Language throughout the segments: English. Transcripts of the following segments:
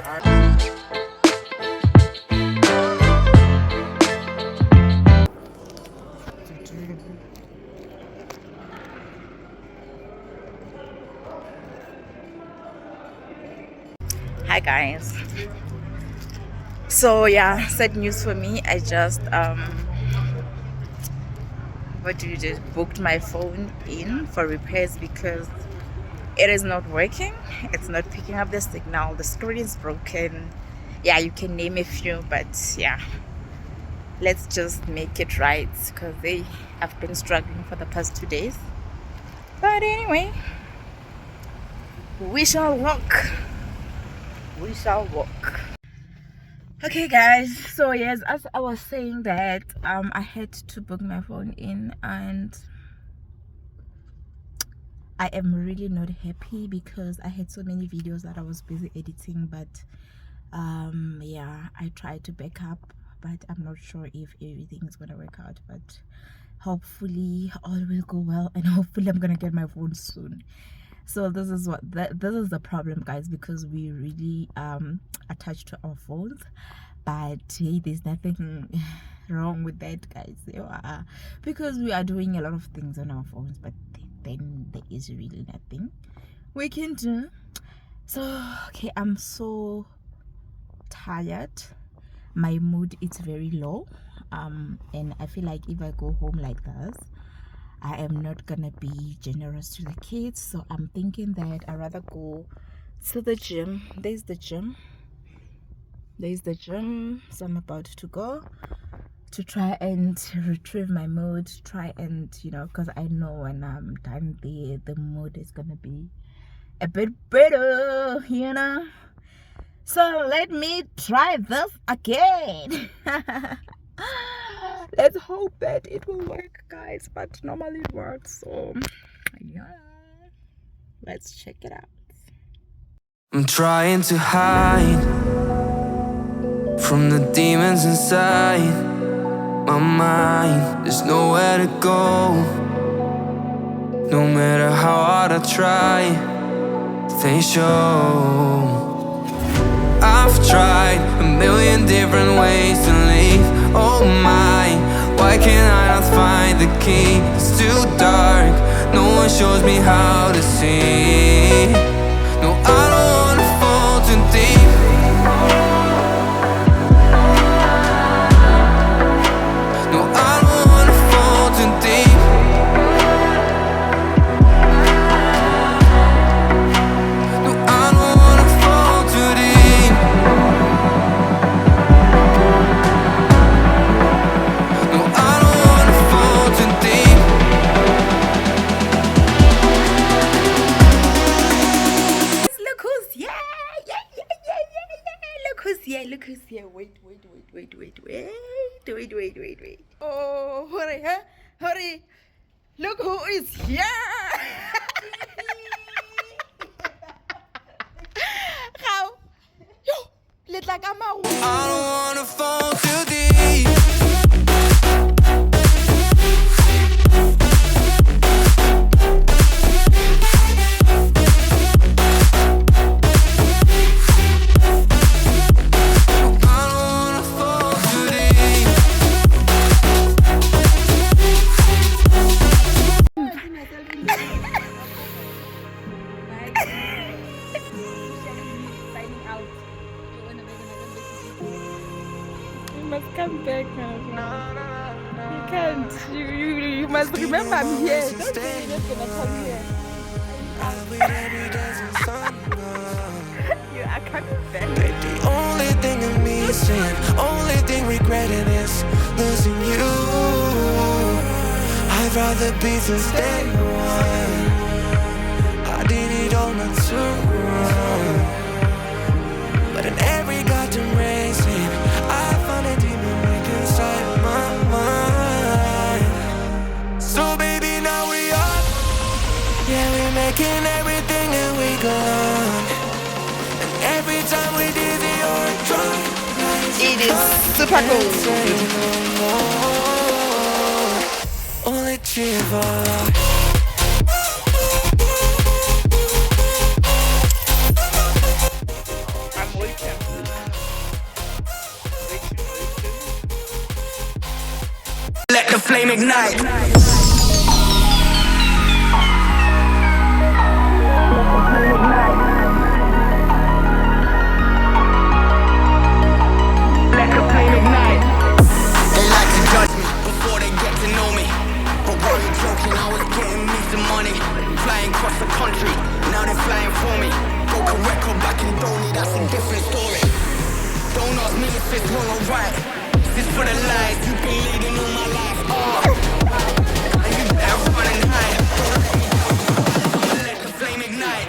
Hi guys. So yeah, sad news for me. I just booked my phone in for repairs because it is not working. It's not picking up the signal. The screen is broken. Yeah, you can name a few, but yeah, let's just make it right because they have been struggling for the past 2 days. But anyway, we shall walk. We shall walk. Okay guys, so yes, as I was saying that I had to book my phone in, and I am really not happy because I had so many videos that I was busy editing, but yeah, I tried to back up, but I'm not sure if everything is gonna work out, but hopefully all will go well, and hopefully I'm gonna get my phone soon. So this is the problem guys, because we really attached to our phones, but hey, there's nothing wrong with that guys, because we are doing a lot of things on our phones, but then there is really nothing we can do. So okay, I'm so tired, my mood is very low, and I feel like if I go home like this, I am not gonna be generous to the kids. So I'm thinking that I'd rather go to the gym. There's the gym, so I'm about to go to try and retrieve my mood, try and, you know, because I know when I'm done there, the mood is gonna be a bit better, you know. So let me try this again. Let's hope that it will work guys, but normally it works, so yeah, let's check it out. I'm trying to hide from the demons inside my mind. There's nowhere to go, no matter how hard I try, they show. I've tried a million different ways to leave. Oh my, why can't I not find the key? It's too dark, no one shows me how to see. No, I don't wanna fall too deep. No, I don't wanna fall too deep. No, I don't wanna fall too deep. No, I don't wanna fall too deep. Look who's here! Look who's here! Wait. Oh, hurry, huh? Hurry! Look who is here! How? Yo, let like I'm out. I don't wanna fall too deep. I don't wanna fall too deep. You must come back now. You can't. You must remember I'm here. Don't say you're not gonna come here. You are coming back. The only thing I'm missing, only thing regretting is losing you. I'd rather be than stay one. I did it all not to run, but in every goddamn racing, I found a demon weak inside my mind. So baby, now we are, yeah, we're making everything that we got. And every time we did the or drunk, It is super cool. only Chiva. I'm waiting. flame ignite. Let the flame ignite. They like to judge me before they get to know me. But while you're joking, I was getting me some money. Flying across the country, now they're flying for me. Broke a record back in Donny, that's a different story. Don't ask me if it's wrong or right. This is for the lies you've been leading all my life. And you better run and hide. I'ma let the flame ignite.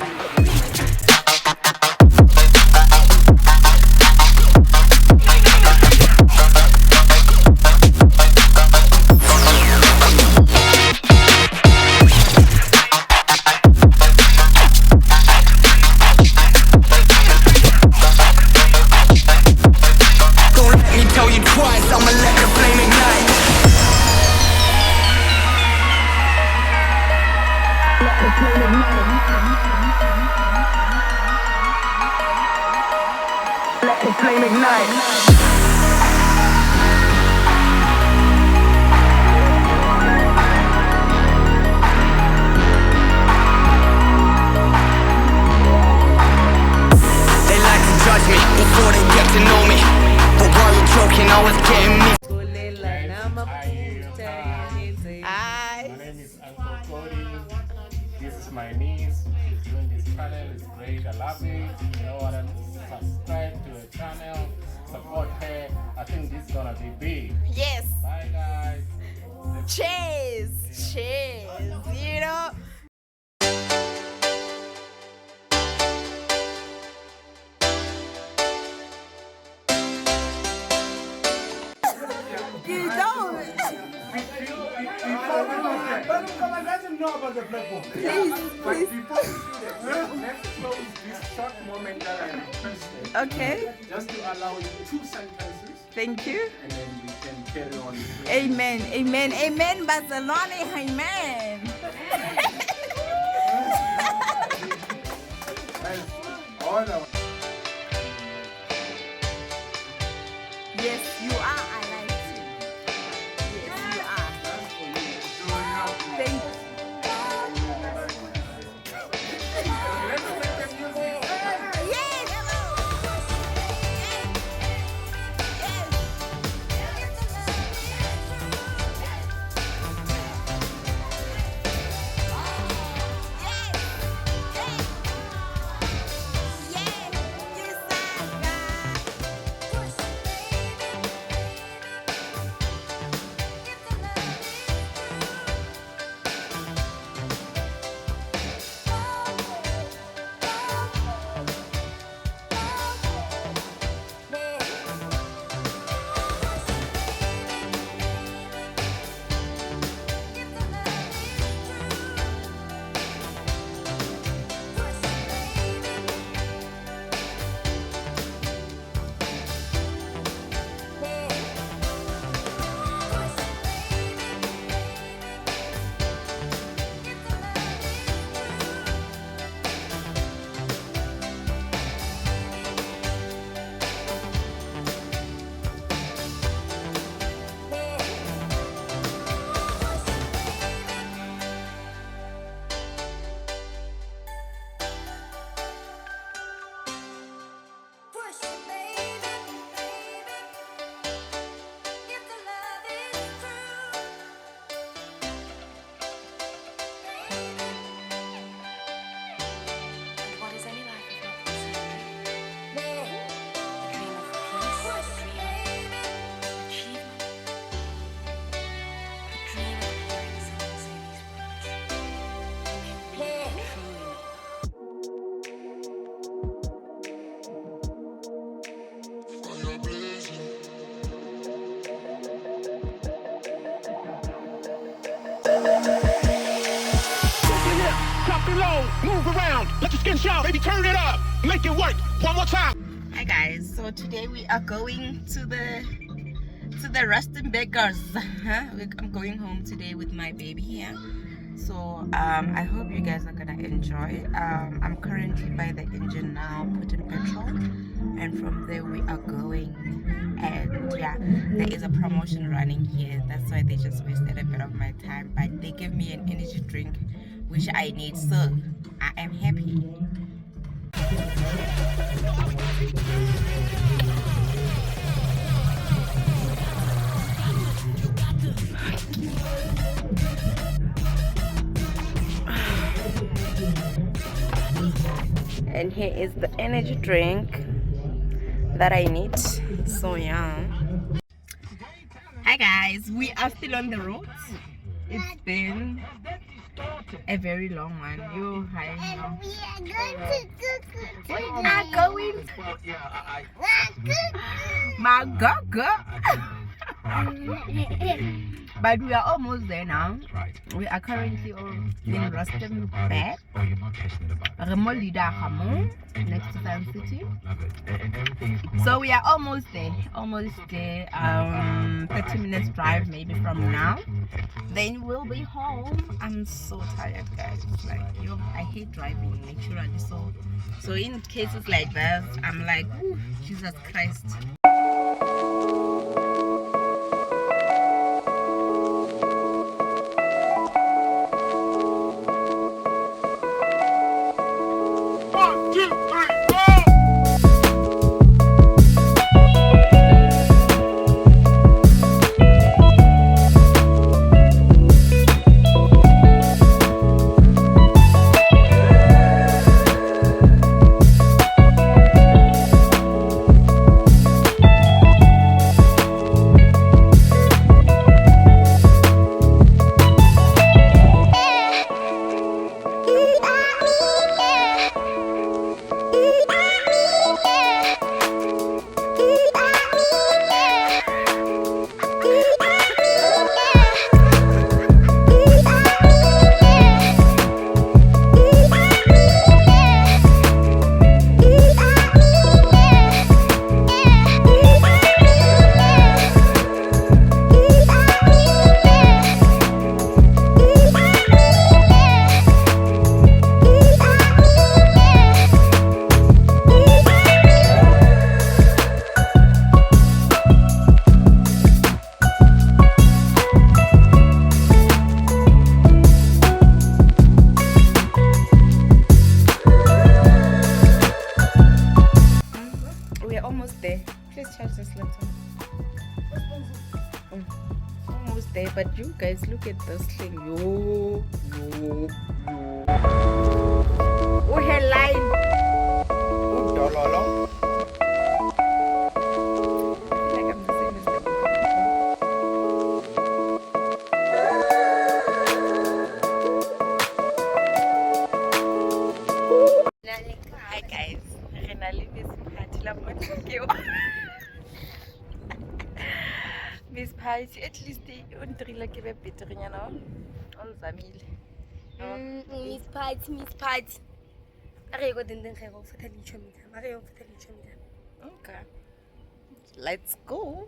Let the flame ignite. Before they get to know me, but while you're joking, I was getting me. Hi. My name is Uncle Cody. This is my niece. She's doing this channel. It's great. I love it. You know what? Subscribe to her channel. Support her. I think this is gonna be big. Yes. Bye, guys. Cheers. Cheers. You know. You don't. Let him know about the platform. Please. Before we do that, let's close this short moment that I'm interested. Okay. Just to allow you 2 sentences, Thank you. and then we can carry on. Amen. Amen. Amen. Barcelona. Amen. All the Yes, you are. I like you. Yes, you are. Thank you. Move around, let your skin shine, baby, turn it up, make it work, one more time. Hi guys, so today we are going to the Rustenbeckers. I'm going home today with my baby here. So I hope you guys are gonna enjoy. I'm currently by the engine now, putting petrol, and from there we are going. And yeah, there is a promotion running here, that's why they just wasted a bit of my time, but they gave me an energy drink which I need, so I am happy. And here is the energy drink that I need. So yeah. Hi guys, we are still on the road. It's been a very long one. You hi now. We are going Magaga. But we are almost there now. We are currently in Rustenburg, next to Fan City. So we are almost there. 30 minutes drive maybe from now. Then we'll be home. I'm so tired, guys. Like, I hate driving naturally. So in cases like that, I'm like, ooh, Jesus Christ. Almost there, but you guys look at this thing. Yo. Oh, headline. Oh, dollar. I feel like I'm the same as them. Hi guys, Miss Patty, at least on driller give a bit on Zamil. Miss Pat. I go didn't have for television. Okay, let's go.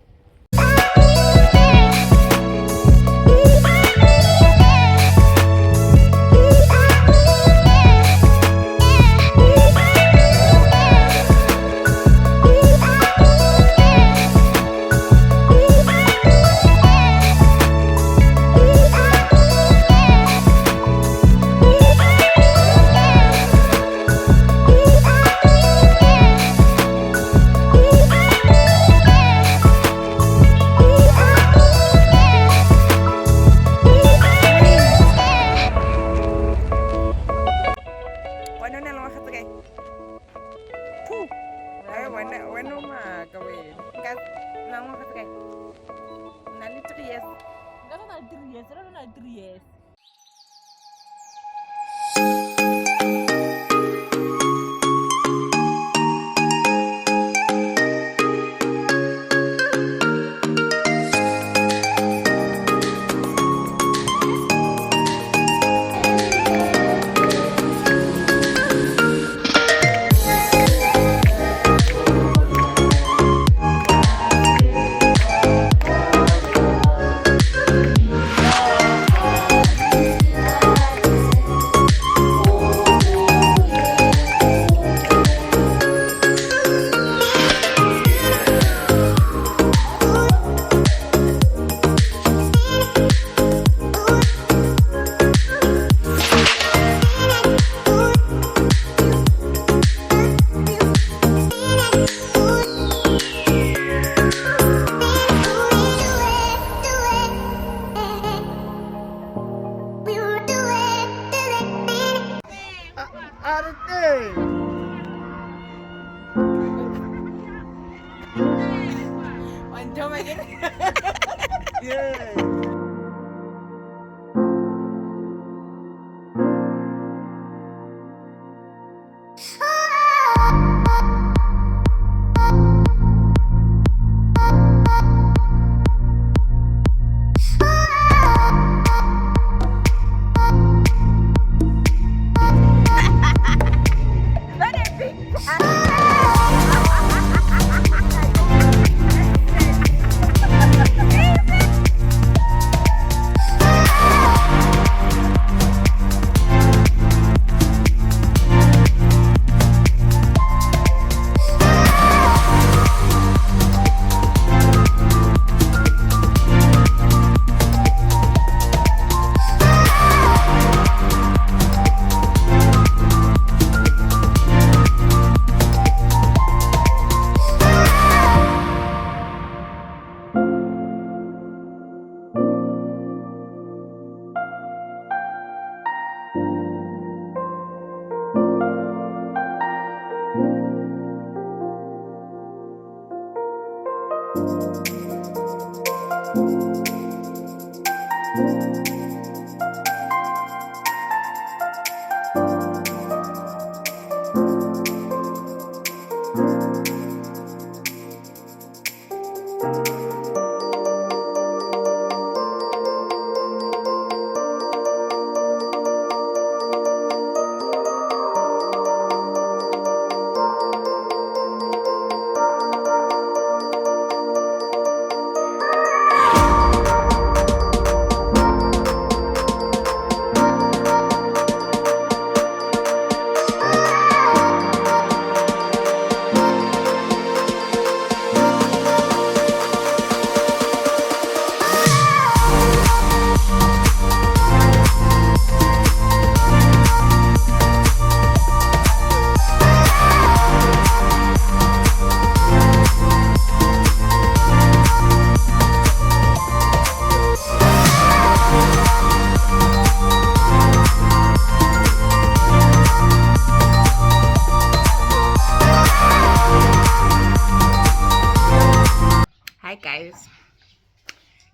Hi guys,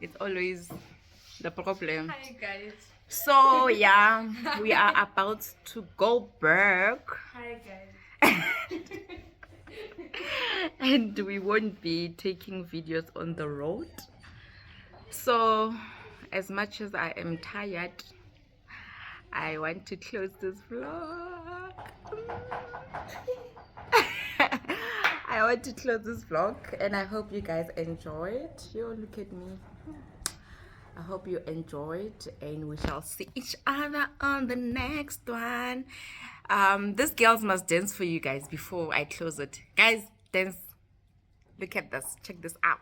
it's always the problem. Hi guys. So yeah, we are about to go back. Hi guys. And we won't be taking videos on the road. So as much as I am tired, I want to close this vlog. I want to close this vlog and I hope you guys enjoyed. Yo, look at me. I hope you enjoyed and we shall see each other on the next one. These girls must dance for you guys before I close it. Guys, dance. Look at this. Check this out.